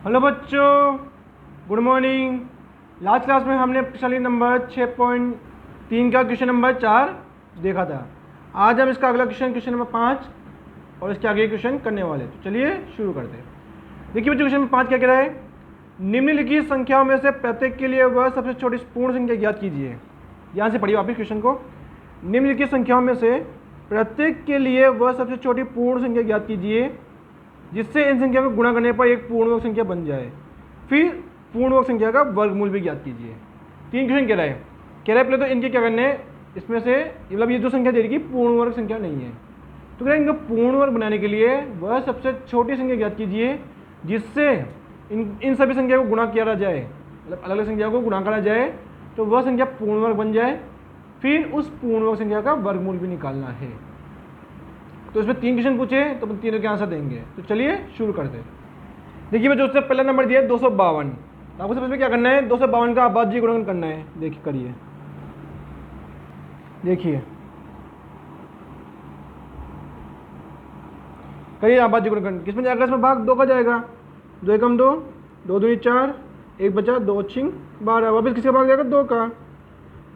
Hello बच्चों, good morning. Last class में हमने प्रश्नावली नंबर 6.3 का क्वेश्चन नंबर 4 देखा था। आज हम इसका अगला क्वेश्चन नंबर 5 और इसके आगे क्वेश्चन करने वाले। तो चलिए शुरू करते हैं। देखिए बच्चों, क्वेश्चन नंबर 5 क्या कह रहा है? निम्नलिखित संख्याओं में से प्रत्येक के लिए वह सबसे छोटी पूर्ण संख्या ज्ञात कीजिए। यहाँ से पढ़िए वापिस क्वेश्चन को। निम्नलिखित संख्याओं में से प्रत्येक के लिए वह सबसे छोटी पूर्ण संख्या ज्ञात कीजिए जिससे इन संख्या को गुणा करने पर एक पूर्णवर्ग संख्या बन जाए। फिर पूर्णवर्ग संख्या का वर्गमूल भी ज्ञात कीजिए। 3 क्वेश्चन कह रहा है। पहले तो इनके क्या करने हैं, इसमें से मतलब ये जो संख्या दे रही है पूर्णवर्ग संख्या नहीं है, तो कह रहा है इनको पूर्णवर्ग बनाने के लिए वह सबसे छोटी संख्या ज्ञात कीजिए जिससे इन सभी संख्या को गुणा किया जाए, मतलब अलग अलग संख्या को गुणा करा जाए तो वह संख्या पूर्णवर्ग बन जाए। फिर उस पूर्णवर्ग संख्या का वर्गमूल भी निकालना है। तो इसमें 3 क्वेश्चन पूछे तो अपन तीनों के आंसर देंगे। तो चलिए शुरू करते हैं। देखिए बच्चों, उससे पहला नंबर दिया है 252। तो आपको सबसे पहले क्या करना है, 252 का आबादी गुणन करना है। देखिए करिए, देखिए करिए आबादी गुणन। किसमें जाएगा? इसमें भाग 2 का जाएगा। 2 एकम 2, 2 दूनी 4, 1 बचा, 2 छिंग 12। वापस किसका भाग जाएगा? 2 का।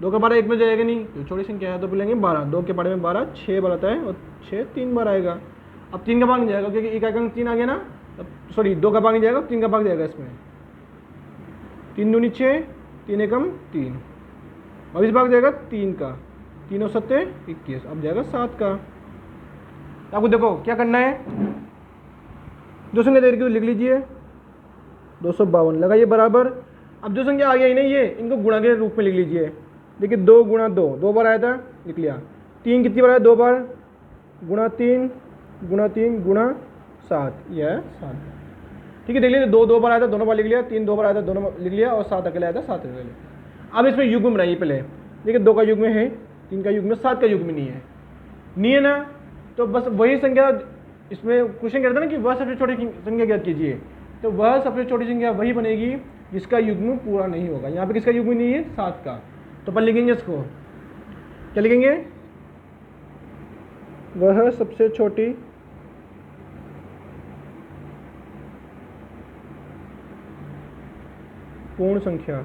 2 का 12 एक में जाएगा नहीं, तो छोटी संख्या है तो बोलेंगे 12। 2 के बारे में 12 6 बार आता है और 6 3 बार आएगा। अब 3 का भाग नहीं जाएगा क्योंकि 1 का अंक 3 आ गया ना, सॉरी 2 का भाग नहीं जाएगा, 3 का भाग जाएगा इसमें। 3 दूनी 6, 3 एकम 3। अब इस भाग जाएगा 3 का, 3 और 7 21। अब जाएगा 7 का। आपको देखो क्या करना है, जो संख्या दे रखी लिख लीजिए 252, लगाइए बराबर। अब जो संख्या आ गई ना ये, इनको गुणा के रूप में लिख लीजिए। देखिए 2 गुणा 2, 2 बार आया था, लिख लिया। 3 कितनी बार आया? 2 बार, गुणा 3 गुणा 3 गुणा 7, यह है 7। ठीक है, देख लीजिए 2 2 बार आया था, दोनों बार लिख लिया। 3 2 बार आया था, दोनों लिख लिया। और 7 अकेले आया था, 7 अकेले। अब इसमें युग्म बनाइए पहले। देखिए 2 का युग्म है, 3 का युग्म, 7 का युग्म नहीं है, नहीं है ना। तो बस वही संख्या, इसमें क्वेश्चन कहता है ना कि वह सबसे छोटी संख्या ज्ञात कीजिए, तो वह सबसे छोटी संख्या वही बनेगी जिसका युग्म पूरा नहीं होगा। यहाँ पे किसका युग्म नहीं है? 7 का। तो अपन लिखेंगे इसको, क्या लिखेंगे? वह सबसे छोटी पूर्ण संख्या,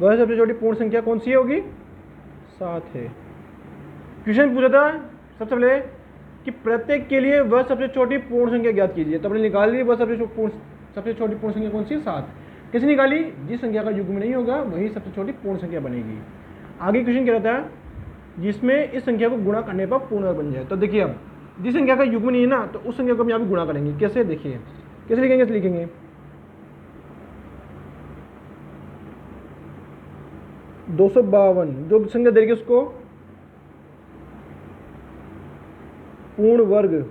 वह सबसे छोटी पूर्ण संख्या कौन सी होगी? 7 है। क्वेश्चन पूछा था सबसे पहले कि प्रत्येक के लिए वह सबसे छोटी पूर्ण संख्या ज्ञात कीजिए। तो हमने निकाल ली वह सबसे छोटी पूर्ण संख्या कौन सी? 7। कैसे निकाली? जिस संख्या का युग्म नहीं होगा वही सबसे छोटी पूर्ण संख्या बनेगी। आगे क्वेश्चन कह रहा था जिसमें इस संख्या को गुणा करने पर पूर्ण बन जाए। तो देखिए अब जिस संख्या का युग्म नहीं है ना, तो उस संख्या को हम यहाँ पे गुणा करेंगे। कैसे? देखिए कैसे लिखेंगे, ऐसे लिखेंगे 252, जो संख्या देगी उसको पूर्ण वर्ग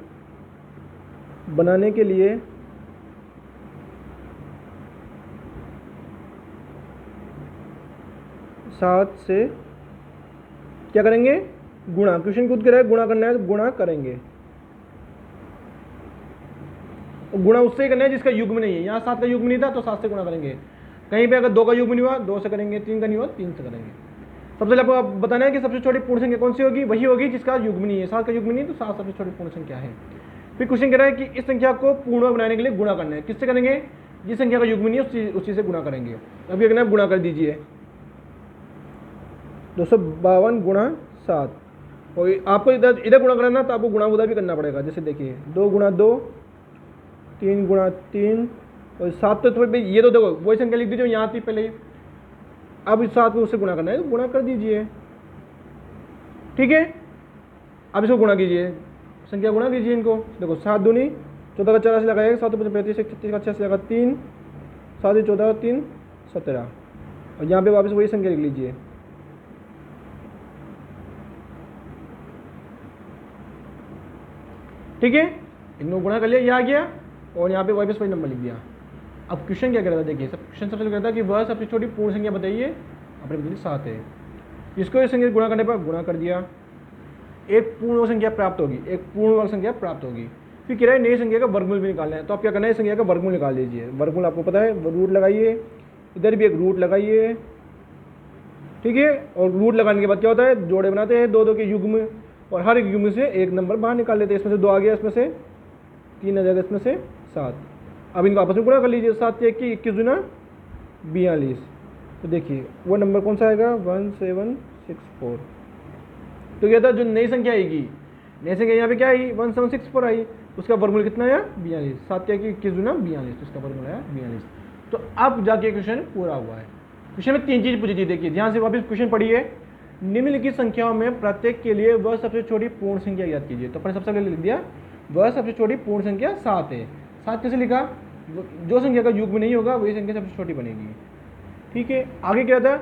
बनाने के लिए सात से क्या करेंगे? गुणा। क्वेश्चन खुद कह रहा है गुणा करना है तो गुणा करेंगे। गुणा उससे ही करना है जिसका युग्म नहीं है। यहाँ 7 का युग्म नहीं था तो 7 से गुणा करेंगे। कहीं पे अगर 2 का युग्म नहीं हुआ 2 से करेंगे, 3 का नहीं हुआ 3 से करेंगे। सबसे पहले आपको बताना है कि सबसे छोटी पूर्ण संख्या कौन सी होगी? वही होगी जिसका युग्म नहीं है। 7 का युग्म नहीं है तो 7 सबसे छोटी पूर्ण संख्या है। फिर क्वेश्चन कह रहा है कि इस संख्या को पूर्ण बनाने के लिए गुणा करना है। किससे करेंगे? जिस संख्या का युग्म नहीं है उसी से गुणा करेंगे। अब ये करना है, गुणा कर दीजिए 252 गुणा 7। और आपको इधर गुणा करना तो आपको गुणा उधर भी करना पड़ेगा। जैसे देखिए 2 गुणा 2, 3 गुणा 3 और 7। तो ये तो देखो वही संख्या लिख दीजिए यहाँ थी पहले। अब इस 7 को उससे गुणा करना है तो गुणा कर दीजिए। ठीक है, अब इसको गुणा कीजिए, संख्या गुणा कीजिए इनको। देखो 7 दूनी 14 का 84 लगाएगा, 7 35 36 का 86 लगा 3, 7 14 3 17। और यहाँ पे वापस वही संख्या लिख लीजिए। ठीक है, इनको गुणा कर लिया, ये आ गया और यहाँ पे वापस वही नंबर लिख दिया। अब क्वेश्चन क्या कर रहा था? देखिए क्वेश्चन सबसे कहता है कि वह सबसे छोटी पूर्ण संख्या बताइए। अपने बदली 7 है, इसको इस संख्या गुणा करने पर गुणा कर दिया, एक पूर्ण संख्या प्राप्त होगी, एक पूर्ण संख्या प्राप्त होगी। फिर कह रहा है नई संख्या का वर्गमूल भी निकालना है। तो आप क्या करना है, इस संख्या का वर्गमूल निकाल लीजिए। वर्गमूल आपको पता है, रूट लगाइए, इधर भी एक रूट लगाइए। ठीक है, और रूट लगाने के बाद क्या होता है, जोड़े बनाते हैं 2 2 के युग्म, और हर एक युग्म से एक नंबर बाहर निकाल लेते हैं। इसमें से 2 आ गया, इसमें से 3 आ जाएगा, इसमें से 7। अब इनको आपस में गुणा कर लीजिए, 7 या 21 दूना 42। तो देखिए वो नंबर कौन सा आएगा, 1764। तो क्या था, जो नई संख्या आएगी, नई संख्या यहाँ पे क्या आई, 1764 आई, उसका वर्गमूल कितना आया, 42। 7 या 21 दूना 42, तो उसका वर्गमूल आया 42। तो अब जाके क्वेश्चन पूरा हुआ है। क्वेश्चन में 3 चीज पूछी थी, देखिए ध्यान से वापस क्वेश्चन पढ़िए। निम्नलिखित संख्याओं में प्रत्येक के लिए वह सबसे छोटी पूर्ण संख्या याद कीजिए। तो अपने सबसे पहले लिख दिया वह सबसे छोटी पूर्ण संख्या 7 है। 7 कैसे लिखा, जो संख्या का युग्म नहीं होगा वही संख्या सबसे छोटी बनेगी। ठीक है, आगे क्या था,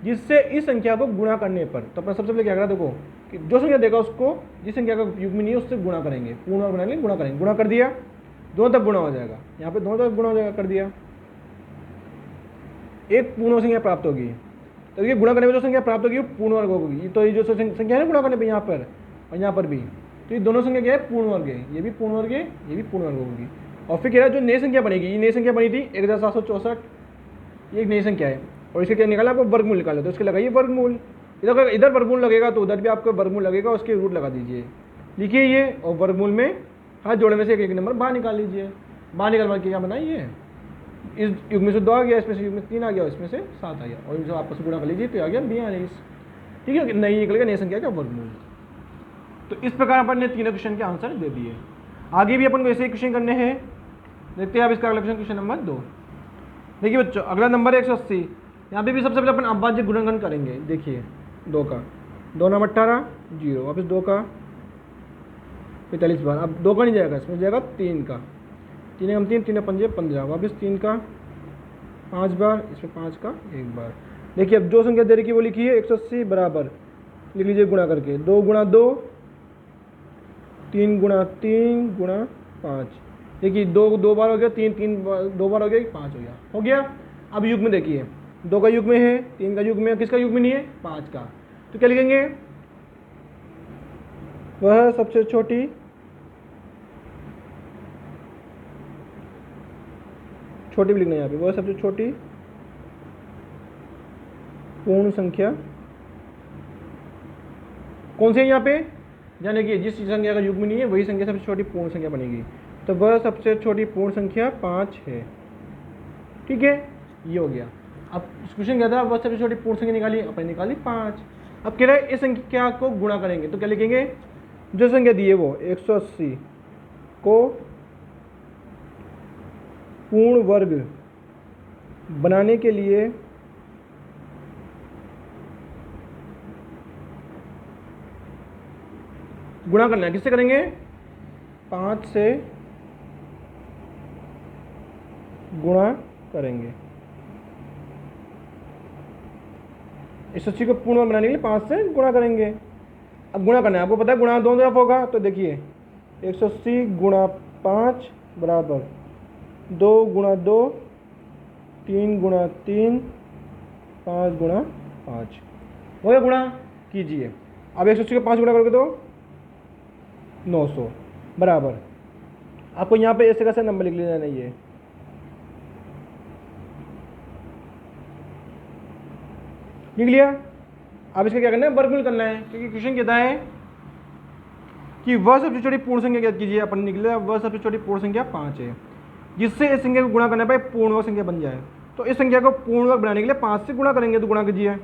जिससे इस संख्या को गुणा करने पर, तो अपना सबसे पहले क्या करा, देखो कि जो संख्या देगा उसको जिस संख्या का युग्म नहीं है उससे गुणा करेंगे, पूर्ण वर्ग बनाएंगे, गुणा करेंगे। गुणा कर दिया, दोनों तरफ गुणा हो जाएगा, यहाँ पे दोनों तरफ गुणा हो जाएगा, कर दिया, एक पूर्ण संख्या प्राप्त होगी। तो ये गुणा करने में जो संख्या प्राप्त होगी वो पूर्ण वर्ग होगी। तो ये जो संख्या है ना गुणा करने पे यहाँ पर और यहाँ पर भी, तो ये दोनों संख्या क्या है, पूर्ण वर्ग है, ये भी पूर्ण वर्ग है, ये भी पूर्ण वर्ग होगी। और फिर कह रहा है जो नई संख्या बनेगी, ये नई संख्या बनी थी 1764, ये एक नई संख्या है, और इसके क्या निकाला, आपको वर्गमूल निकाला, तो इसके लगाइए वर्गमूल। इधर वर्गमूल लगेगा तो उधर भी आपको वर्गमूल लगेगा, उसके रूट लगा दीजिए, लिखिए ये, और वर्गमूल में हाथ जोड़ने में से एक नंबर बाहर निकाल लीजिए। बाहर निकाल के क्या बनाइए, इस युग में से 2 आ गया, इसमें से युग में 3 आ गया, इसमें से 7 आ गया, और इनसे आपस में गुणा कर लीजिए तो आ गया 42। ठीक है, नई निकलेगा नई संख्या का वर्गमूल। तो इस प्रकार अपन ने तीनों क्वेश्चन के आंसर दे दिए। आगे भी अपन को ऐसे ही क्वेश्चन करने हैं, देखते हैं आप इसका अगला क्वेश्चन, क्वेश्चन नंबर 2। देखिए बच्चों, अगला नंबर है 180। यहाँ पे भी सबसे पहले अपन अभाज्य गुणनखंड करेंगे। देखिए 2 का 2 नाम 18, 0, वापस 2 का 45 बार, अब 2 का नहीं जाएगा, इसमें जाएगा 3 का, 3 हम 3, 3 5 15, वापस 3 का 5 बार, इसमें 5 का 1 बार। देखिए अब जो संख्या दे रखी है वो लिखी है 180 बराबर, लिख लीजिए गुणा करके, 2 गुणा 2, 3 गुणा 3 गुणा 5। देखिए 2 बार हो गया, 3 2 बार हो गया, 5 हो गया। अब युग में देखिए, 2 का युग में है, 3 का युग में, किसका युग में नहीं है, 5 का। तो क्या लिखेंगे, वह सबसे छोटी भी लिखना है यहाँ पे, वह सबसे छोटी पूर्ण संख्या कौन सी है यहाँ पे, यानी कि जिस संख्या का युग्म नहीं है वही संख्या सबसे छोटी पूर्ण संख्या बनेगी। तो वह सबसे छोटी पूर्ण संख्या 5 है। ठीक है, ये हो गया। अब क्वेश्चन क्या था, वह सबसे छोटी पूर्ण संख्या निकाली, अपन निकाली 5। अब कह रहे हैं इस संख्या को गुणा करेंगे, तो क्या लिखेंगे, जो संख्या दी है वो 180 को पूर्ण वर्ग बनाने के लिए गुणा करना है, किससे करेंगे, 5 से गुणा करेंगे। 180 को पूर्ण वर्ग बनाने के लिए 5 से गुणा करेंगे। अब गुणा करना है, आपको पता है गुणा दोनों तरफ होगा, तो देखिए 180 गुणा 5 बराबर 2 गुणा 2, 3 गुणा 3, 5 गुणा 5 हो गया। गुणा कीजिए, अब 180 को 5 गुणा करोगे तो 900 बराबर, आपको यहाँ पे ऐसे कैसे नंबर लिख लेना है, ये लिख लिया। अब इसका क्या करना है, वर्गमूल करना है, क्योंकि क्वेश्चन कहता है कि वह सबसे छोटी पूर्ण संख्या याद कीजिए, अपन निकले वह सबसे छोटी पूर्ण संख्या 5 है, जिससे इस संख्या को गुणा करने पर पूर्ण वर्ग संख्या बन जाए। तो इस संख्या को पूर्ण वर्ग बनाने के लिए 5 से गुणा करेंगे, तो गुणा कीजिए,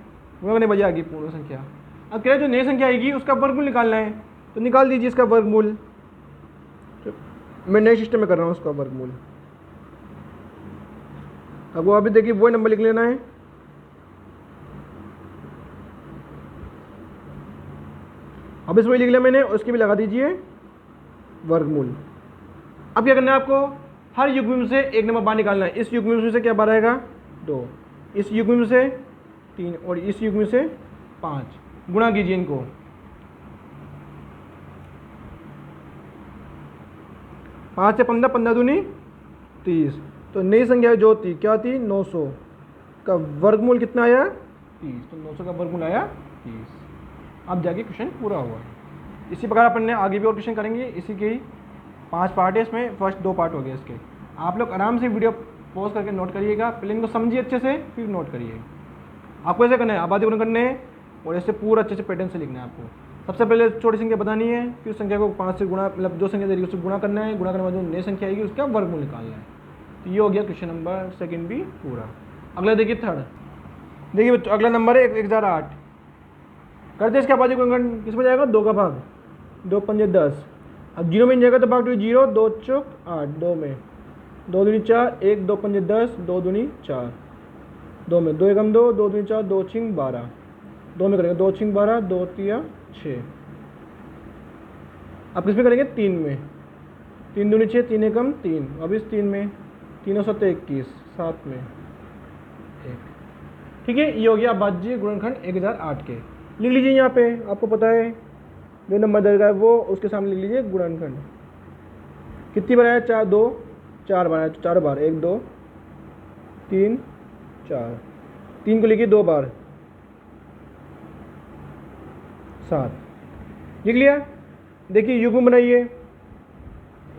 गुणा करने बजाय आएगी पूर्ण संख्या। अब कह रहे जो नई संख्या आएगी उसका वर्गमूल निकालना है, तो निकाल दीजिए इसका वर्गमूल। मैं नए सिस्टम में कर रहा हूँ उसका वर्गमूल। अब वो अभी देखिए वो नंबर लिख लेना है, अब इसमें लिख लिया मैंने, उसकी भी लगा दीजिए वर्गमूल। अब क्या करना है आपको, हर युग्म से एक नंबर बाहर निकालना है। इस युग्म में से क्या बाहर आएगा, 2, इस युग्म में से 3 और इस युग्म में से 5। गुणा कीजिए इनको, 5 से 15, 15 दूनी 30। तो नई संख्या जो थी क्या थी, 900 का वर्गमूल कितना आया, 30। तो 900 का वर्गमूल आया 30। अब जाके क्वेश्चन पूरा हुआ। इसी प्रकार अपन ने आगे भी और क्वेश्चन करेंगे। इसी के 5 पार्ट है, इसमें फर्स्ट 2 पार्ट हो गए इसके। आप लोग आराम से वीडियो पॉज करके नोट करिएगा, पहले इनको समझिए अच्छे से, फिर नोट करिए। आपको ऐसे करना है, आबादी गुणन करने हैं और ऐसे पूरा अच्छे से पैटर्न से लिखना है आपको। सबसे पहले छोटी संख्या बतानी है, फिर उस संख्या को 5 से गुणा, मतलब जो संख्या दे रही है उससे गुणा करना है, गुणा करने के बाद जो नई संख्या आएगी उसका वर्गमूल निकालना है। तो ये हो गया क्वेश्चन नंबर सेकंड भी पूरा। अगला देखिए थर्ड, देखिए बच्चों अगला नंबर है 1008। करते इसका भाज्य गुणनखंड किस में जाएगा, 2 का भाग, 2 पंजे 10। अब 0 में जाएगा तो भाग 0, 2 चौक 8, 2 में 2 दूनी 4, 1 2 पंजे 10, 2 दूनी 4, 2 में 2 एकम 2, 2 दूनी 4, 2 छिंग 12, 2 में करेंगे 2 छिंग 12, 2 तिया 6। अब किस में करेंगे, 3 में, 3 दूनी 6, 3 एकम 3, अब इस 3 में 3 7 21, 7 में 1। ठीक है, ये हो गया भाज्य गुणनखंड 1008 के। लिख लीजिए यहाँ पे, आपको पता है जो नंबर दे रहा है वो उसके सामने लिख लीजिए गुणनखंड। कितनी बार है, 4 2 4 बार है, 4 बार, 1 2 3 4, 3 को लिखिए 2 बार, 7। लिख लिया। देखिए युग्म बनाइए,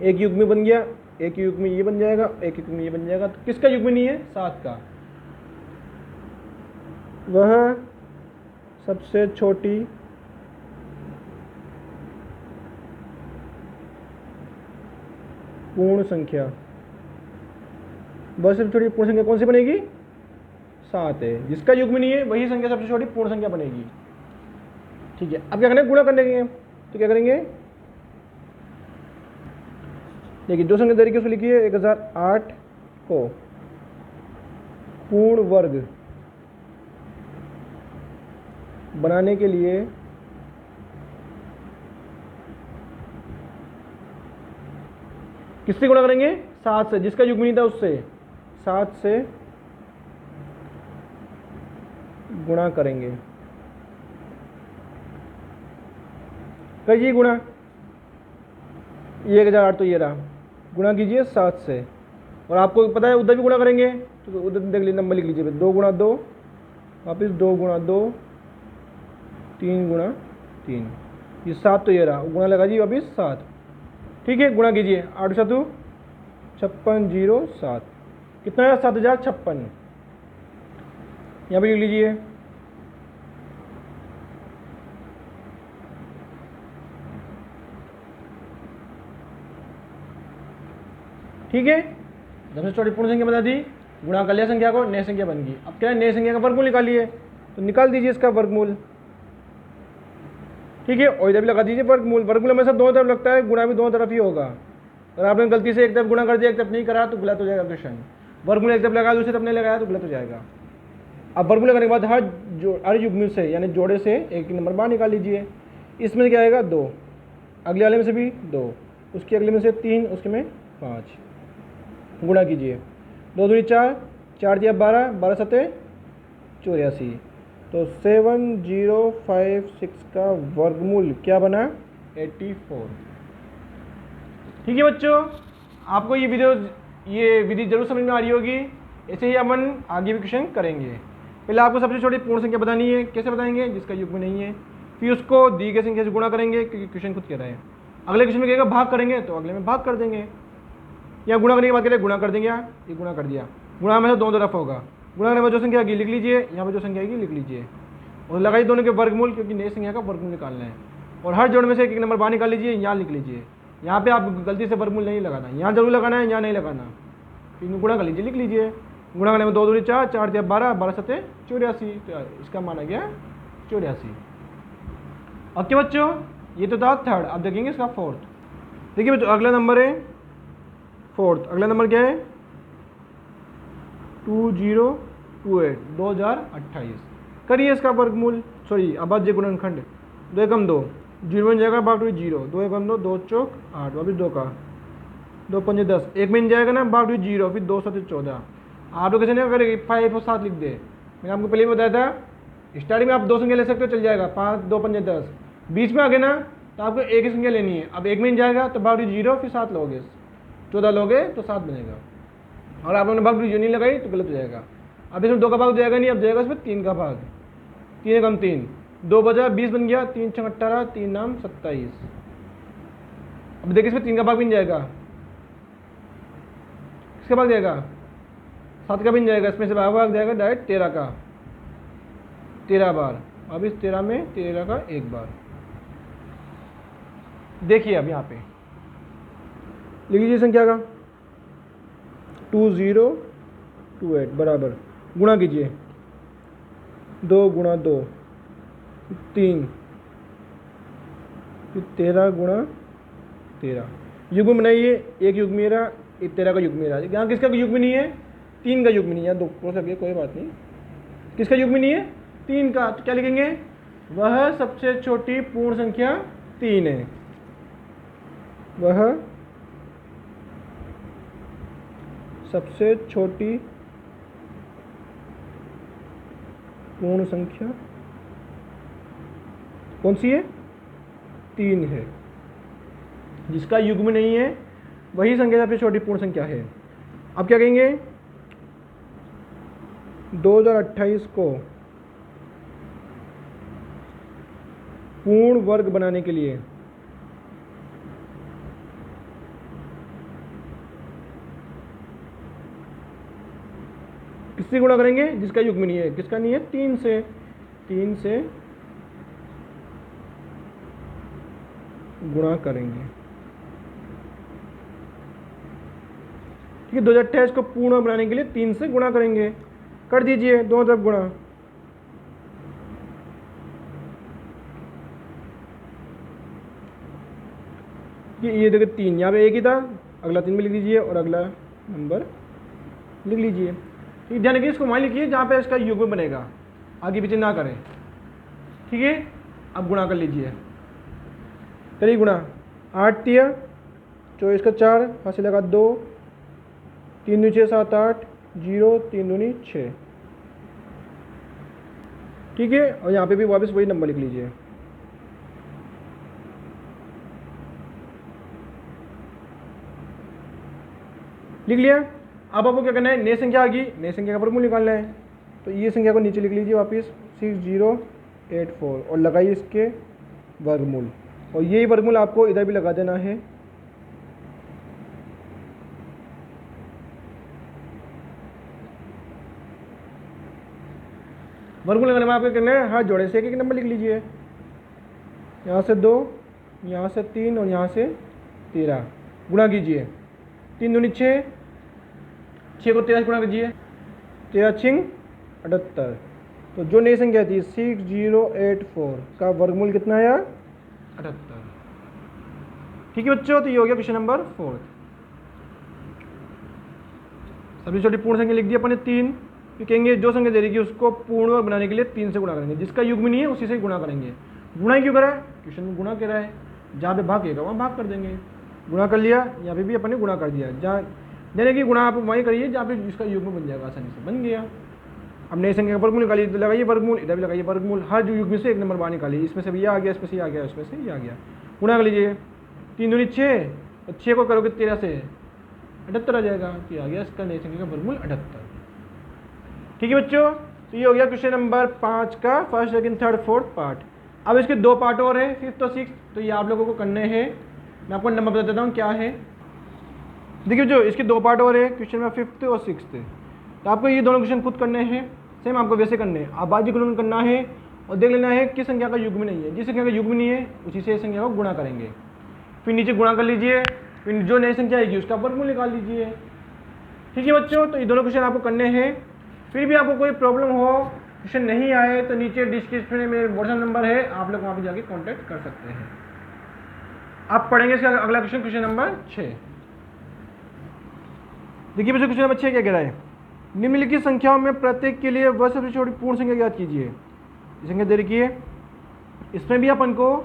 एक युग्म बन गया, एक युग्म ये बन जाएगा, एक युग्म ये बन जाएगा। तो किसका युग्म नहीं है, 7 का। वह सबसे छोटी पूर्ण संख्या, वह सबसे छोटी पूर्ण संख्या कौन सी बनेगी, 7 है। जिसका युग्म नहीं है वही संख्या सबसे छोटी पूर्ण संख्या बनेगी। ठीक है, अब क्या करना है, गुणा करने के, तो क्या करेंगे, देखिए जो संख्या तरीके से लिखिए, 1008 को पूर्ण वर्ग बनाने के लिए किससे गुणा करेंगे, 7 से, जिसका युग्म नहीं था उससे 7 से गुणा करेंगे। करिए गुणा, ये 1008 तो ये रहा, गुणा कीजिए 7 से। और आपको पता है उधर भी गुणा करेंगे, तो उधर देख लीजिए, नंबर लिख लीजिए, 2 गुणा 2, वापिस 2 गुणा 2, 3 गुणा 3, ये 7 तो ये रहा, गुणा लगा जी वापिस 7। ठीक है, गुणा कीजिए, 8 7 56 0 7, कितना है, 7056। यहाँ पे लिख लीजिए। ठीक है, सबसे छोटी पूर्ण संख्या बता दी, गुणा कर लिया संख्या को, नई संख्या बन गई। अब क्या है, नई संख्या का वर्गमूल निकालिए, तो निकाल दीजिए इसका वर्गमूल। ठीक है, और इधर भी लगा दीजिए वर्गमूल। वर्गमूल हमेशा दोनों तरफ लगता है, गुणा भी दोनों तरफ ही होगा। अगर आपने गलती से एक तरफ गुणा कर दिया, एक तरफ नहीं करा, तो गलत हो जाएगा क्वेश्चन। वर्गमूल एक तरफ लगाया, दूसरी तरफ नहीं लगाया तो गलत हो जाएगा। अब वर्गमूल लगाने के बाद हर युग्म से यानी जोड़े से एक नंबर बाहर निकाल लीजिए। इसमें क्या आएगा, 2, अगले वाले में से भी 2, उसके अगले में से 3, उसके में 5। गुणा कीजिए, 2 दूनी 4, 4 दिया 12, 12 सते 84। तो 7056 का वर्गमूल क्या बना, 84। ठीक है बच्चों, आपको ये विधि जरूर समझ में आ रही होगी। ऐसे ही अपन आगे भी क्वेश्चन करेंगे। पहले आपको सबसे छोटी पूर्ण संख्या बतानी है, कैसे बताएंगे, जिसका युग्म नहीं है, फिर उसको दी गई संख्या से गुणा करेंगे, क्योंकि क्वेश्चन खुद कह रहा है। अगले क्वेश्चन में कहेगा भाग करेंगे, तो अगले में भाग कर देंगे, या गुणा करने के बाद के लिए गुणा कर देंगे। ये गुणा कर दिया, गुणा में दोनों तरफ होगा, गुणा करने में जो संख्या आएगी लिख लीजिए, यहाँ पर जो संख्या आएगी लिख लीजिए, और लगाइए दोनों के वर्गमूल, क्योंकि नई संख्या का वर्गमूल निकालना है। और हर जोड़ में से एक नंबर बाहर निकाल लीजिए, यहाँ लिख लीजिए। यहाँ पे आप गलती से वर्गमूल नहीं लगाना, यहाँ जरूर लगाना है, यहाँ नहीं लगाना। गुणा कर लीजिए, लिख लीजिए। गुणा करने में 2 दूनी 4, 4 दिया 12, 12 सते 84, तो इसका मान आ गया 84। ओके बच्चों, ये तो था थर्ड। अब देखेंगे इसका फोर्थ। देखिए बच्चों, अगला नंबर है फोर्थ। अगला नंबर क्या है, 2028, 2028। करिए इसका वर्गमूल, सॉरी अभाज्य गुणनखंड। 2 एकम 2, 0 बन जाएगा, भाग 0, 2 एकम 2, 2 चौक 8, वापिस 2 का, 2 पंजे 10, 1 में जाएगा ना, भाग 0, फिर 2 7 14। आप लोग कैसे नहीं करेंगे, 5 और 7 लिख दे। मैंने आपको पहले भी बताया था, स्टार्टिंग में आप 2 संख्या ले सकते हो, चल जाएगा, 5 2 पंजे 10। बीच में आ गए ना, तो आपको एक ही संख्या लेनी है। अब 1 में जाएगा तो भाग 0, फिर 7 लोगे, 14 लोगे तो 7 बनेगा। और आप लोगों ने भाग 0 नहीं लगाई तो गलत हो जाएगा। अब इसमें 2 का भाग जाएगा नहीं, अब जाएगा इसमें 3 का भाग, 3 एकम 3, 2 बजा 20 बन गया, 3 6 18, 3 नाम 27। अब देखिए इसमें 3 का भाग भी नहीं जाएगा, किसका भाग जाएगा, 7 का भी नहीं जाएगा। इसमें से भाग जाएगा डायरेक्ट 13 का, 13 बार। अब इस 13 में 13 का 1 बार, देखिए अब यहाँ पे लिख लीजिए संख्या का 2028 बराबर गुणा कीजिए 2 गुणा 2 3 फिर 13 गुणा 13 युग्म बनाइए, एक युग्म मेरा, एक 13 का युग्म मेरा। यहाँ किसका युग्म नहीं है? 3 का युग्म नहीं है। 2 हो सके कोई बात नहीं, किसका युग्म नहीं है? 3 का। तो क्या लिखेंगे? वह सबसे छोटी पूर्ण संख्या 3 है। वह सबसे छोटी पूर्ण संख्या कौन सी है? 3 है। जिसका युग्म नहीं है वही संख्या सबसे छोटी पूर्ण संख्या है। अब क्या कहेंगे? 2028 को पूर्ण वर्ग बनाने के लिए किससे गुणा करेंगे? जिसका युग्म नहीं है। किसका नहीं है? 3 से। 3 से गुणा करेंगे। ठीक है, 2028 को पूर्ण बनाने के लिए 3 से गुणा करेंगे। कर दीजिए दोनों तरफ गुणा। ये देखिए 3 यहाँ पे एक ही था, अगला 3 में लिख दीजिए और अगला नंबर लिख लीजिए। ठीक, ध्यान रखिए, इसको वहाँ लिखिए जहाँ पे इसका युग्म बनेगा, आगे पीछे ना करें। ठीक है, अब गुणा कर लीजिए। करिए गुणा। 8 तिया 24 का 4, हासिल लगा 2, 3 दूनी 6 7 8 0, 3 दूनी 6। ठीक है, और यहाँ पे भी वापस वही नंबर लिख लीजिए। लिख लिया। अब आपको क्या करना है? नई संख्या आ गई, नई संख्या का वर्गमूल निकालना है। तो ये संख्या को नीचे लिख लीजिए वापस 6084 और लगाइए इसके वर्गमूल, और यही वर्गमूल आपको इधर भी लगा देना है। वर्गमूल लगाने में आपको करना है हाथ जोड़े से एक एक नंबर लिख लीजिए। यहाँ से 2, यहाँ से 3 और यहाँ से 13। गुणा कीजिए। 3 दूनी 6, 6 को 13 से गुणा कीजिए। 13 छिंग 78। तो जो नई संख्या थी 6084 का वर्गमूल कितना आया? 78। ठीक है बच्चों, तो ये हो गया क्वेश्चन नंबर 4। सबसे छोटी पूर्ण संख्या लिख दी अपन ने 3। फिर कहेंगे जो संख्या दे रही है उसको पूर्ण वर्ग बनाने के लिए 3 से गुणा करेंगे। जिसका युग्म नहीं है उसी से गुणा करेंगे। गुणा क्यों करा है? क्वेश्चन में गुणा करा है, जहाँ पे भाग कहेगा वहाँ भाग कर देंगे। गुणा कर लिया, यहाँ पे भी अपन ने गुणा कर दिया। जहाँ यानी कि गुणा आप वहीं करिए जहाँ पे जिसका युग्म बन जाएगा, आसानी से बन गया। अब नई संख्या का वर्गमूल निकालिए, लगाइए वर्गमूल, इधर भी लगाइए वर्गमूल। हर जो युग्म से एक नंबर बाहर निकालिए। इसमें से ये आ गया, इसमें से ये आ गया, इसमें से ये आ गया। गुणा कर लीजिए। 3 दूनी 6 और 6 को करोगे 13 से 78 आ जाएगा। तो ये आ गया इसका नई संख्या का वर्गमूल 78। ठीक है बच्चों, तो ये हो गया क्वेश्चन नंबर 5 का first second third fourth part. अब इसके 2 पार्ट और है, 5th और 6th। तो ये आप लोगों को करने हैं। मैं आपको नंबर बता देता हूँ क्या है। देखिए जो इसके 2 पार्ट और है, क्वेश्चन में 5th और 6th। तो आपको ये दोनों क्वेश्चन खुद करने हैं, सेम आपको वैसे करने हैं। आबादी गुणन करना है और देख लेना है किस संख्या का युग्म नहीं है। जिस संख्या का युग्म नहीं है उसी से संख्या को गुणा करेंगे। फिर नीचे गुणा कर लीजिए, फिर जो नई संख्या आएगी उसका वर्गमूल निकाल लीजिए। ठीक है बच्चों, तो ये दोनों क्वेश्चन आपको करने हैं। फिर भी आपको कोई प्रॉब्लम हो, क्वेश्चन नहीं आए, तो नीचे डिस्क्रिप्शन में मेरे व्हाट्सएप नंबर है, आप लोग वहाँ पे जाके कांटेक्ट कर सकते हैं। आप पढ़ेंगे इसका अगला क्वेश्चन, क्वेश्चन नंबर 6। देखिए बच्चों क्वेश्चन नंबर 6 क्या कह रहा है? निम्नलिखित संख्याओं में प्रत्येक के लिए वह सबसे छोटी पूर्ण संख्या ज्ञात कीजिए। संख्या दे रखी है, इसमें भी अपन को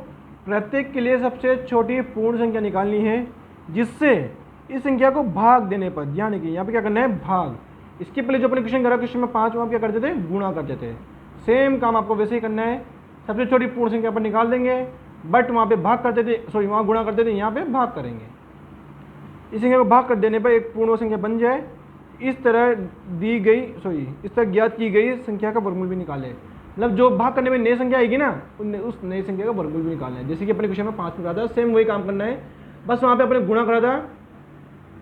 प्रत्येक के लिए सबसे छोटी पूर्ण संख्या निकालनी है, जिससे इस संख्या को भाग देने पर, ध्यान रखिए यहाँ पे क्या करना है? भाग। इसके पहले जो अपने क्वेश्चन करा, क्वेश्चन में 5 वहाँ क्या करते थे? गुणा करते थे। सेम काम आपको वैसे ही करना है। सबसे छोटी पूर्ण संख्या पर निकाल देंगे, बट वहाँ पे भाग करते थे, सॉरी वहाँ गुणा करते थे, यहाँ पे भाग करेंगे। इस संख्या को भाग कर देने पर एक पूर्ण संख्या बन जाए। इस तरह दी गई, सॉरी इस तरह ज्ञात की गई संख्या का वर्गमूल भी निकाले। मतलब जो भाग करने में नई संख्या आएगी ना, उस नई संख्या का वर्गमूल भी निकालना है। जैसे कि अपने क्वेश्चन में 5 में करा था, सेम वही काम करना है, बस वहाँ पे अपने गुणा करा था,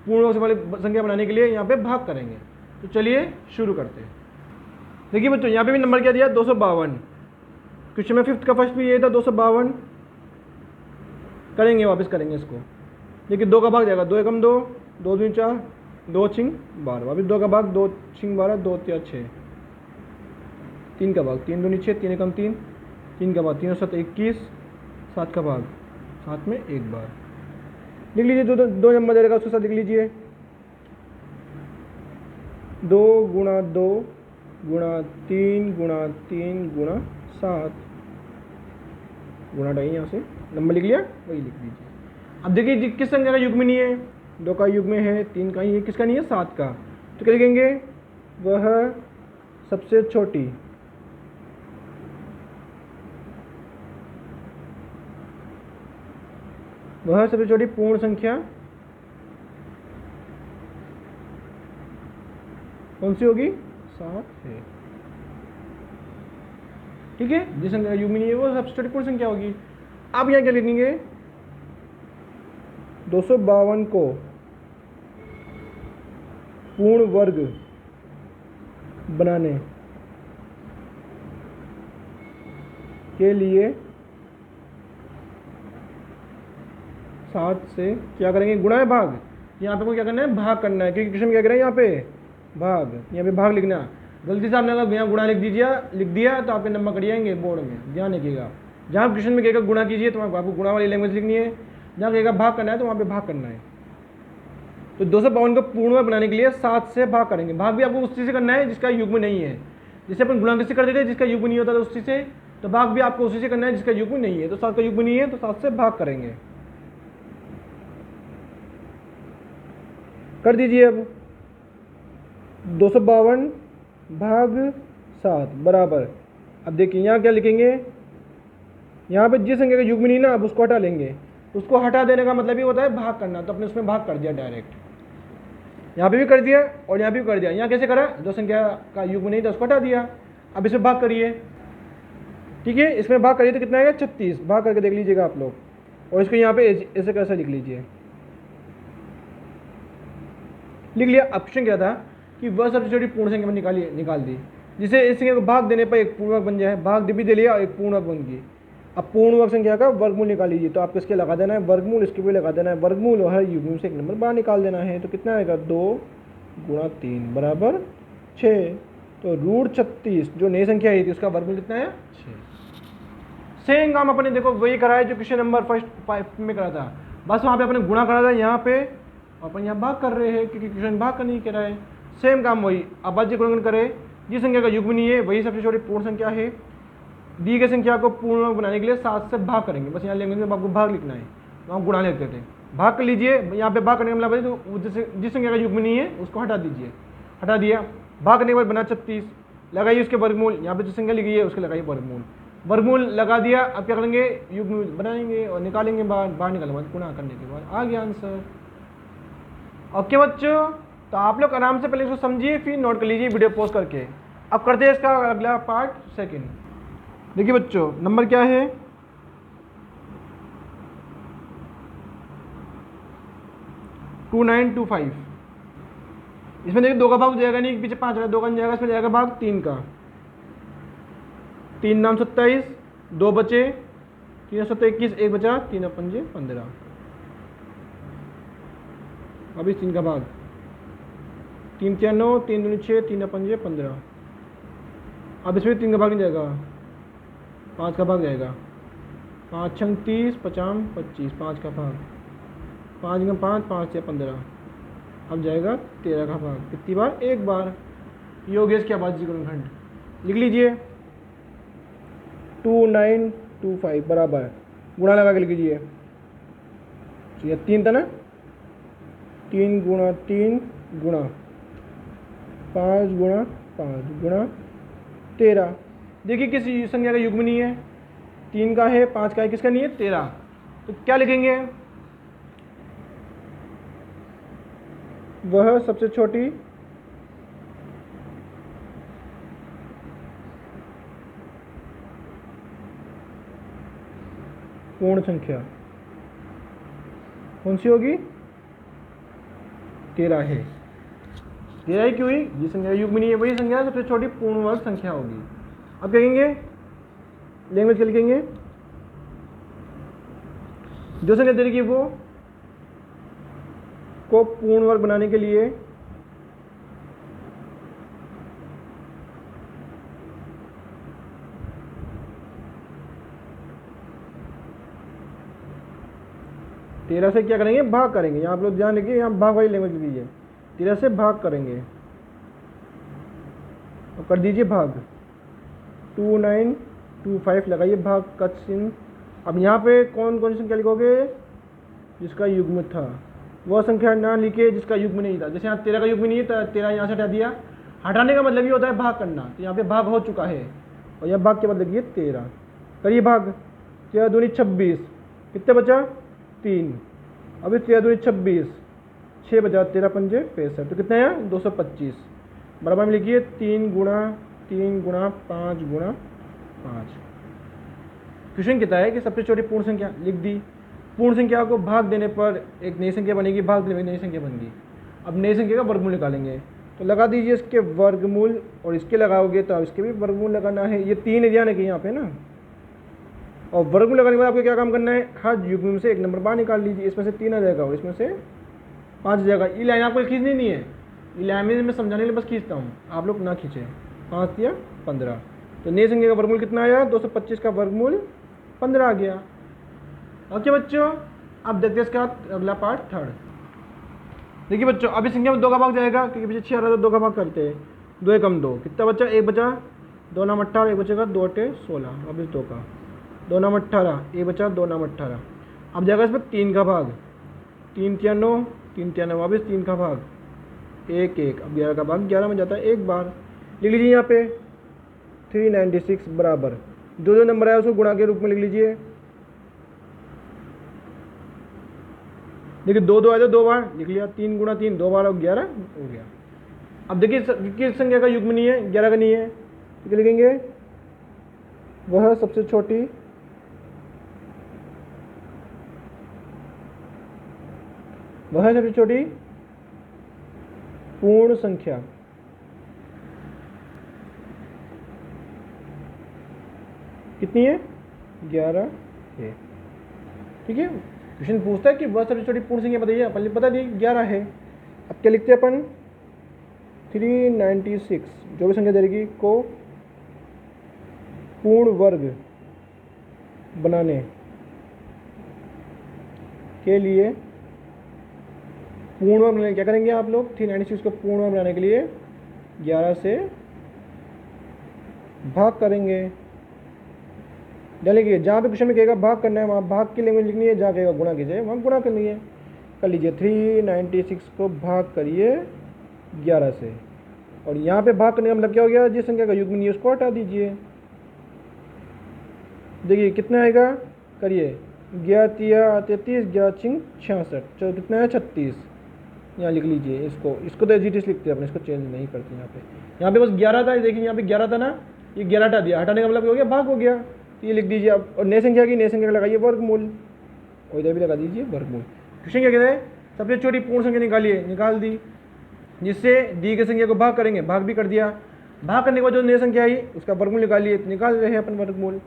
पूर्ण वाली संख्या बनाने के लिए यहाँ पे भाग करेंगे। तो चलिए शुरू करते हैं। देखिए बच्चों यहाँ पे भी नंबर क्या दिया? 252। क्वेश्चन में 5th का फर्स्ट भी ये था 252। करेंगे, वापस करेंगे इसको। देखिए 2 का भाग जाएगा, 2 एकम 2, 2 दूनी 4, 2 छिंग 12, वापस 2 का भाग, 2 छिंग 12, 2 तिया 6, 3 का भाग, 3 दूनी 6, 3 एकम 3, 3 का भाग, 3 और 7 21, 7 का भाग, 7 में एक बार लिख लीजिए। दो नंबर दे रहेगा उसके साथ लिख लीजिए, 2 गुणा 2 गुणा 3 गुणा 3 गुणा 7 गुणा ढाई, यहाँ से नंबर लिख लिया, वही लिख लीजिए। अब देखिए किस संख्या का युग्म नहीं है, 2 का युग्म है, 3 का ही है, किसका नहीं है, 7 का। तो क्या लिखेंगे, वह सबसे छोटी पूर्ण संख्या कौन सी होगी, 7 है। ठीक है, जिस संख्या का युग्म नहीं है वो सबसे छोटी पूर्ण संख्या होगी। अब यहाँ क्या लिखेंगे, 252 को पूर्ण वर्ग बनाने के लिए 7 से क्या करेंगे, गुणा है भाग। यहाँ पे को क्या करना है, भाग करना है, क्योंकि क्वेश्चन क्या कह रहा है यहाँ पे भाग, यहाँ पे भाग लिखना। गलती से आपने अगर यहाँ गुणा लिख दिया तो आपके नंबर कट जाएंगे बोर्ड में, ध्यान रखिएगा। जहाँ क्वेश्चन में कहेगा गुणा कीजिए तो आपको गुणा वाली लैंग्वेज लिखनी है, जहाँ कहेगा भाग करना है तो वहाँ पे भाग करना है। तो 252 को पूर्ण वर्ग बनाने के लिए 7 से भाग करेंगे। भाग भी आपको उस चीज़ से करना है जिसका युग्म नहीं है, जिसे अपन गुणा किससे कर देते हैं, जिसका युग्म नहीं होता था उसी से। तो भाग भी आपको उसी से करना है जिसका युग्म नहीं है। तो 7 का युग्म नहीं है तो 7 से भाग करेंगे, कर दीजिए। अब 252 भाग 7 बराबर, अब देखिए यहाँ क्या लिखेंगे, यहाँ पे जिस संख्या का युग्म नहीं ना, अब उसको हटा लेंगे। उसको हटा देने का मतलब ये होता है भाग करना, तो अपने उसमें भाग कर दिया डायरेक्ट, यहाँ पे भी कर दिया और यहाँ पे भी कर दिया। यहाँ कैसे करा, जो संख्या का युग्म नहीं था उसको हटा दिया, अब इसमें भाग करिए। ठीक है, इसमें भाग करिए तो कितना आएगा, 36। भाग करके देख लीजिएगा आप लोग, और इसको यहाँ पे ऐसे कैसे लिख लीजिए, लिख लिया। ऑप्शन क्या था कि वह सबसे छोटी पूर्ण संख्या में निकाल दी, जिसे इस संख्या को भाग देने पर एक पूर्णवर्ग बन जाए। भाग भी दे लिया और एक पूर्णवर्ग बन गई। अब पूर्णवर्ग संख्या का वर्गमूल निकाल लीजिए, तो आपको इसके लगा देना है वर्गमूल, इसके भी लगा देना है वर्गमूल, और हर युग्म से एक नंबर बाहर निकाल देना है। तो कितना आएगा, 2 गुणा 3 बराबर 6। तो √36 जो नई संख्या आई थी उसका वर्गमूल कितना है, 6। सेम काम अपने देखो वही करा है जो क्वेश्चन नंबर 5 में करा था, बस वहाँ पे अपने गुणा करा था यहाँ पे, अपन यहाँ भाग कर रहे हैं क्योंकि क्वेश्चन भाग करने कह रहा है। सेम काम वही, अब बाज्य गुणन करें, जिस संख्या का युग्म नहीं है वही सबसे छोटी पूर्ण संख्या है। दी गई संख्या को पूर्ण बनाने के लिए 7 से भाग करेंगे, बस यहाँ लैंग्वेज में आपको भाग लिखना है, तो हम गुणा लिखते थे। भाग कर लीजिए, यहाँ पे भाग करने का मतलब तो जिस संख्या का युग्म नहीं है उसको हटा दीजिए, हटा दिया। भाग करने के बाद बना 36, लगाइए उसके वर्गमूल, यहाँ पे जो संख्या लिखी है उसके लगाइए वर्गमूल, वर्गमूल लगा दिया। अब क्या करेंगे, युग्म बनाएंगे और निकालेंगे, बाहर निकालने बाद गुणा करने के बाद आ गया आंसर। ओके बच्चों, तो आप लोग आराम से पहले इसको समझिए, फिर नोट कर लीजिए वीडियो पॉज करके। अब करते हैं इसका अगला पार्ट सेकंड। देखिए बच्चों, नंबर क्या है, टू 925। इसमें देखिए 2 का भाग जाएगा नहीं, पीछे 5 का 2 का जाएगा, इसमें जाएगा भाग 3 का। 3 नाम 27, 2 बचे, 3 7 21, 1 बचा, 3 5 15। अब इस 3 का भाग, 3 3 9, 3 2 6, 3 5 15। अब इसमें 3 का भाग नहीं जाएगा, 5 का भाग जाएगा, 5 6 30, 50 25, 5 का भाग, 5 का 5, 5 6 15। अब जाएगा 13 का भाग, कितनी बार, एक बार। योगेश क्या बात जी गुणनखंड लिख लीजिए, 2925 बराबर, गुणा लगा के लिख लीजिए। ये 3 था ना, 3 गुणा 3 गुणा 5 गुणा 5 गुणा 13। देखिए किस संख्या का युग्म नहीं है, 3 का है, 5 का है, किसका नहीं है, 13। तो क्या लिखेंगे, वह सबसे छोटी पूर्ण संख्या कौन सी होगी, 13 है। 13 ही क्यों हुई, जिस संख्या युग्म नहीं है वही संख्या सबसे छोटी पूर्ण वर्ग संख्या होगी। अब कहेंगे लैंग्वेज क्या लिखेंगे, जो संख्या दे रही वो को पूर्ण वर्ग बनाने के लिए तेरह से क्या करेंगे, भाग करेंगे। यहाँ आप लोग ध्यान रखिए, यहाँ भाग वाली लैंग्वेज लीजिए, 13 से भाग करेंगे और कर दीजिए भाग। 2925 लगाइए भाग का चिन्ह। अब यहाँ पे कौन कौन सी संख्या लिखोगे, जिसका युग्म था वह संख्या ना लिखे जिसका युग्म नहीं था। जैसे यहाँ 13 का युग्म नहीं है तो 13 यहाँ से हटा दिया। हटाने का मतलब ये होता है भाग करना, तो यहाँ पे भाग हो चुका है और यह भाग के बाद लगिए 13, करिए भाग। 13 दूनी 26, कितने बचा 3, अभी 13 दूनी 26, 6 बचा, 13 पंजे 65, तो कितने हैं 225। बराबर में लिखिए 3 गुणा 5 गुणा 5। क्वेश्चन कहता है कि सबसे छोटी पूर्ण संख्या लिख दी। पूर्ण संख्या को भाग देने पर एक नई संख्या बनेगी, भाग देने पर नई संख्या बन गई। अब नई संख्या का वर्गमूल निकालेंगे, तो लगा दीजिए इसके वर्गमूल, और इसके लगाओगे तो इसके भी वर्गमूल लगाना है। ये 3 ध्यान है कि यहाँ पे ना, और वर्गमूल लगाने के बाद आपको क्या काम करना है, हर युग्म में से एक नंबर बाहर निकाल लीजिए। इसमें से 3 आ जाएगा और इसमें से 5 आ जाएगा। ये लाइन आपको खींचनी नहीं है, ये लाइन में समझाने के लिए बस खींचता हूँ, आप लोग ना खींचे। 5 या 15, तो नई संख्या का वर्गमूल कितना आया, 225 का वर्गमूल 15 आ गया। ओके बच्चों, अब देखते हैं इसका अगला पार्ट थर्ड। देखिए बच्चों, अभी संख्या में 2 का भाग जाएगा, क्योंकि पीछे 6 आ रहा था, 2 का भाग करते हैं। 2 एकम 2, कितना बचा, 1 बचा, 2 नाम 18, 1 बचेगा, 2 8 16, अब इस 2 का 2 नाम 18, 1 बचा, 2 नाम 18। अब जाएगा इसमें 3 का भाग, 3 3 9, 3 3 9, वापस 3 का भाग 1 1, अब 11 का भाग 11 में जाता है एक बार। लिख लीजिए यहाँ पे 396 बराबर जो नंबर है उसको गुणा के रूप में लिख लीजिए। देखिए 2 2 आए तो 2 बार लिख लिया, 3 गुणा 3 2 बार और 11 हो गया। अब देखिए किस संख्या का युग्म नहीं है, 11 का नहीं है, तो लिखेंगे वह सबसे छोटी पूर्ण संख्या। कितनी है, 11 है। ठीक है, क्वेश्चन पूछता है कि वह सबसे छोटी पूर्ण संख्या बताइए, अपन बता दिए 11 है। अब क्या लिखते हैं अपन, 396 जो भी संख्या दे रहेगी को पूर्ण वर्ग बनाने के लिए, पूर्ण वर्ग बनाने क्या करेंगे आप लोग, 396 को पूर्ण वर्ग बनाने के लिए 11 से भाग करेंगे। डालेंगे जहाँ पे क्वेश्चन में कहेगा भाग करना है वहाँ भाग की लैंग्वेज लिखनी है, जहाँ कहेगा गुणा कीजिए वहाँ गुणा करनी है। कर लीजिए 396 को भाग करिए 11 से, और यहाँ पे भाग करने का मतलब क्या हो गया, जिस संख्या का युग्म नहीं है उसको हटा दीजिए। देखिए कितना आएगा, करिए 11 3 33, 11 5 66, चलो कितना है 36। यहाँ लिख लीजिए इसको तो एजिटिस लिखते हैं अपने, इसको चेंज नहीं करते। यहाँ पे बस 11 था, देखिए यहाँ पे 11 था ना, ये 11 हटा दिया, हटाने का मतलब हो गया भाग हो गया, तो ये लिख दीजिए आप। और नई संख्या की नई संख्या का लगाइए वर्गमूल, और इधर भी लगा दीजिए वर्गमूल। क्वेश्चन क्या कहते हैं, सबसे छोटी पूर्ण संख्या निकालिए, निकाल दी, जिससे दी गई संख्या को भाग करेंगे, भाग भी कर दिया। भाग करने के बाद जो नई संख्या आई उसका वर्गमूल निकालिए, निकाल रहे हैं अपन वर्गमूल।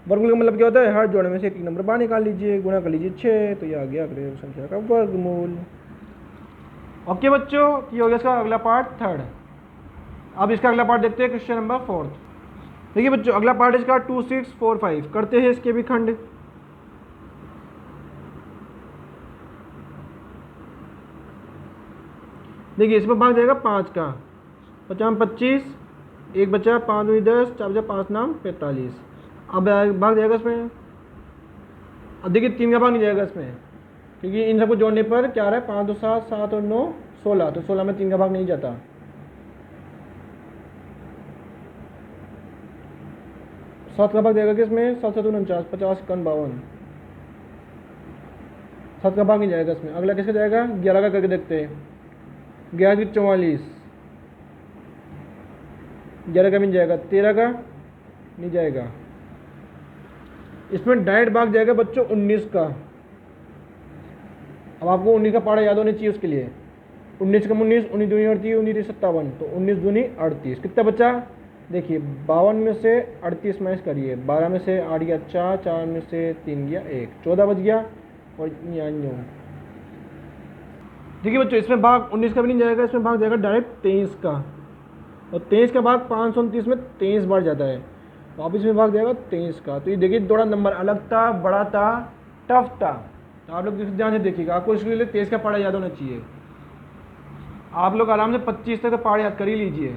वर्गमूल का मतलब क्या होता है, हर जोड़े में से एक नंबर बाहर निकाल लीजिए, गुणा कर लीजिए 6, तो ये आ गया अगले संख्या का वर्गमूल। ओके बच्चों, ये हो गया इसका अगला पार्ट थर्ड। अब इसका अगला पार्ट देखते हैं, क्वेश्चन नंबर 4। देखिए बच्चों, अगला पार्ट इसका 2 6 4 5 करते हैं इसके भी खंड। देखिए इसमें भाग जाएगा 5 का, 50 25, 1 बचा, 5 2 10, 4 बचा, 5 नाम 45। अब भाग जाएगा इसमें, अब देखिए 3 का भाग नहीं जाएगा इसमें, क्योंकि इन सबको जोड़ने पर क्या आ रहा है, 5 2 7, 7 और 9 16, तो 16 में 3 का भाग नहीं जाता। 7 का भाग जाएगा किसमें, 7 7 49, 50 51, 7 का भाग नहीं जाएगा इसमें। अगला किसका जाएगा, 11 का करके देखते हैं, 11 की 44, 11 का मिल जाएगा, 13 का नहीं जाएगा। इसमें डायरेक्ट भाग जाएगा बच्चों 19 का। अब आपको 19 का पारा याद होना चाहिए उसके लिए, 19 का 19, 19 दूनी 38, 19 57, तो 19 दूनी 38, कितना बचा, देखिए 52 में से 38 माइनस करिए, 12 में से 8 गया 4, 4 में से 3 गया 1, 14 बच गया। और यहाँ न्यू। देखिए बच्चों, इसमें भाग 19 का भी नहीं जाएगा, इसमें भाग जाएगा डायरेक्ट 23 का, और 23 का भाग 529 में 23 बार जाता है, वापस में भाग जाएगा 23 का। तो ये देखिए थोड़ा नंबर अलग था, बड़ा था, टफ था, तो आप लोग ध्यान से देखिएगा। आपको इसके लिए 23 का पहाड़ा याद होना चाहिए। आप लोग आराम से 25 तक का पहाड़ याद कर ही लीजिए,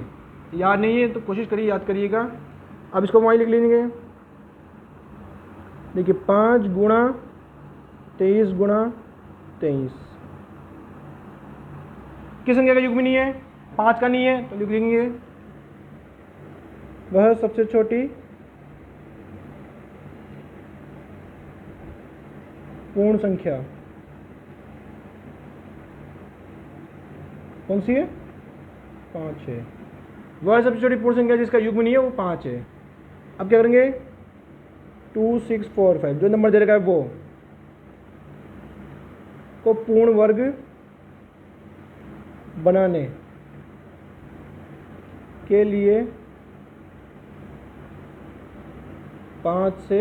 याद नहीं है तो कोशिश करिए याद करिएगा। अब इसको वहीं लिख लेंगे। देखिए 5 गुणा 23 गुणा 23 किस संख्या का युग्म नहीं है? 5 का नहीं है, तो लिख लेंगे वह सबसे छोटी पूर्ण संख्या कौन सी है? 5 है। वह सबसे छोटी पूर्ण संख्या जिसका युग्म नहीं है वो 5 है। अब क्या करेंगे? 2 6 4 5 जो नंबर दे रखा है वो को पूर्ण वर्ग बनाने के लिए 5 से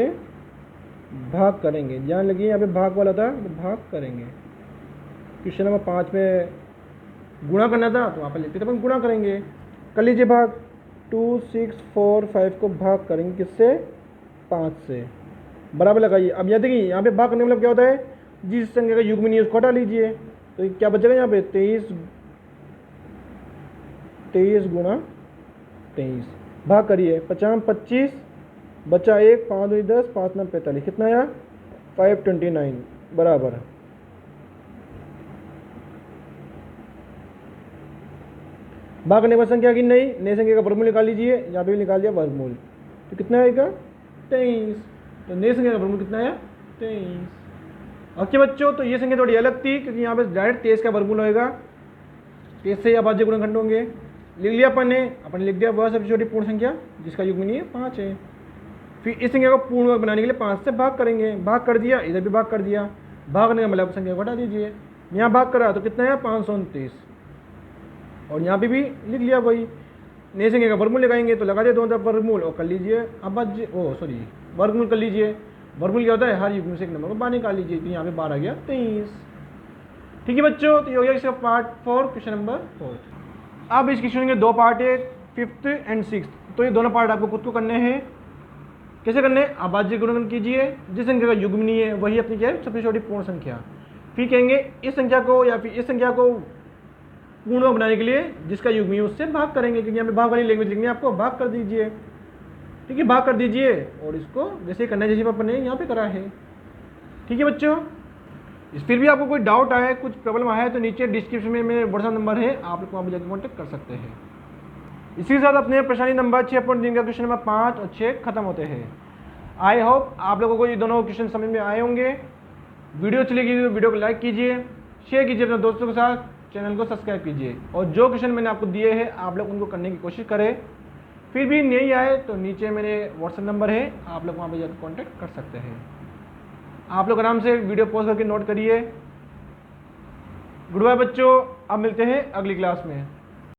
भाग करेंगे। ध्यान लगिए, यहाँ पे भाग वाला था तो भाग करेंगे। क्वेश्चन नंबर 5 में गुणा करना था तो वहाँ पर लिखते थे अपन गुणा करेंगे। कर लीजिए भाग। 2 6 4 5 को भाग करेंगे किससे? 5 से। बराबर लगाइए। अब यहाँ देखिए, यहाँ पे भाग करने मतलब क्या होता है? जिस संख्या का युग्म नहीं है उसको हटा लीजिए, तो क्या बचेगा यहाँ पे? 23 गुणा 23 भाग करिए। 50 25 बचा 1, 5 2 10 5 9 45 कितना आया? 529 बराबर। भाग करने पर संख्या की नई संख्या का वर्गमूल निकाल लीजिए। यहाँ पे भी निकाल दिया वर्गमूल, तो कितना आएगा? 23। तो नई संख्या का वर्गमूल कितना आया? 23। ओके बच्चों, तो ये संख्या थोड़ी अलग थी क्योंकि यहाँ पे डायरेक्ट 23 का वर्गमूल होएगा। 23 से अभाज्य गुणनखंड होंगे। लिख लिया अपन ने लिख दिया वह सबसे छोटी पूर्ण संख्या जिसका युग्म नहीं है 5 है। फिर इस संख्या को पूर्ण वर्ग बनाने के लिए 5 से भाग करेंगे। भाग कर दिया, इधर भी भाग कर दिया। भाग करने का मतलब संख्या को हटा दीजिए। यहाँ भाग करा तो कितना है? 529। और यहाँ पे भी लिख लिया वही। नई संख्या का वर्गमूल लगाएंगे तो लगा दिया दोनों तरफ वर्गमूल और कर लीजिए अभाज्य वर्गमूल कर लीजिए। वर्गमूल क्या होता है? हर युग्म से एक नंबर को बाहर निकाल लीजिए। तो यहाँ पे 12 आ गया 23। ठीक है बच्चों, तो ये हो गया इसका पार्ट 4 क्वेश्चन नंबर 4। अब इस क्वेश्चन के 2 पार्ट है, 5th एंड 6th। तो ये दोनों पार्ट आपको खुद को करने हैं। कैसे करने? अभाज्य गुणनखंड कीजिए, जिस संख्या का युग्म नहीं है वही अपनी क्या है? सबसे छोटी पूर्ण संख्या। फिर कहेंगे इस संख्या को या फिर इस संख्या को पूर्ण बनाने के लिए जिसका युग्म है उससे भाग करेंगे, क्योंकि यहाँ पे भाग वाली लैंग्वेज लिखनी है आपको। भाग कर दीजिए, ठीक है, भाग कर दीजिए। और इसको जैसे करना है जैसे अपन ने यहाँ पे करा है। ठीक है बच्चों, फिर भी आपको कोई डाउट आया है, कुछ प्रॉब्लम आया है तो नीचे डिस्क्रिप्शन में मेरे व्हाट्सएप नंबर है, आप लोग वहाँ पर जाकर कॉन्टैक्ट कर सकते हैं। इसी के साथ अपने परेशानी नंबर 6.3 का क्वेश्चन नंबर 5 और 6 खत्म होते हैं। आई होप आप लोगों को ये दोनों क्वेश्चन समझ में आए होंगे। वीडियो अच्छी लगी तो वीडियो को लाइक कीजिए, शेयर कीजिए अपने दोस्तों के साथ, चैनल को सब्सक्राइब कीजिए। और जो क्वेश्चन मैंने आपको दिए हैं आप लोग उनको करने की कोशिश करें। फिर भी नहीं आए तो नीचे मेरे व्हाट्सएप नंबर है, आप लोग वहाँ पर जाकर कॉन्टैक्ट कर सकते हैं। आप लोग आराम से वीडियो पॉज करके नोट करिए। गुड बाय बच्चों, अब मिलते हैं अगली क्लास में।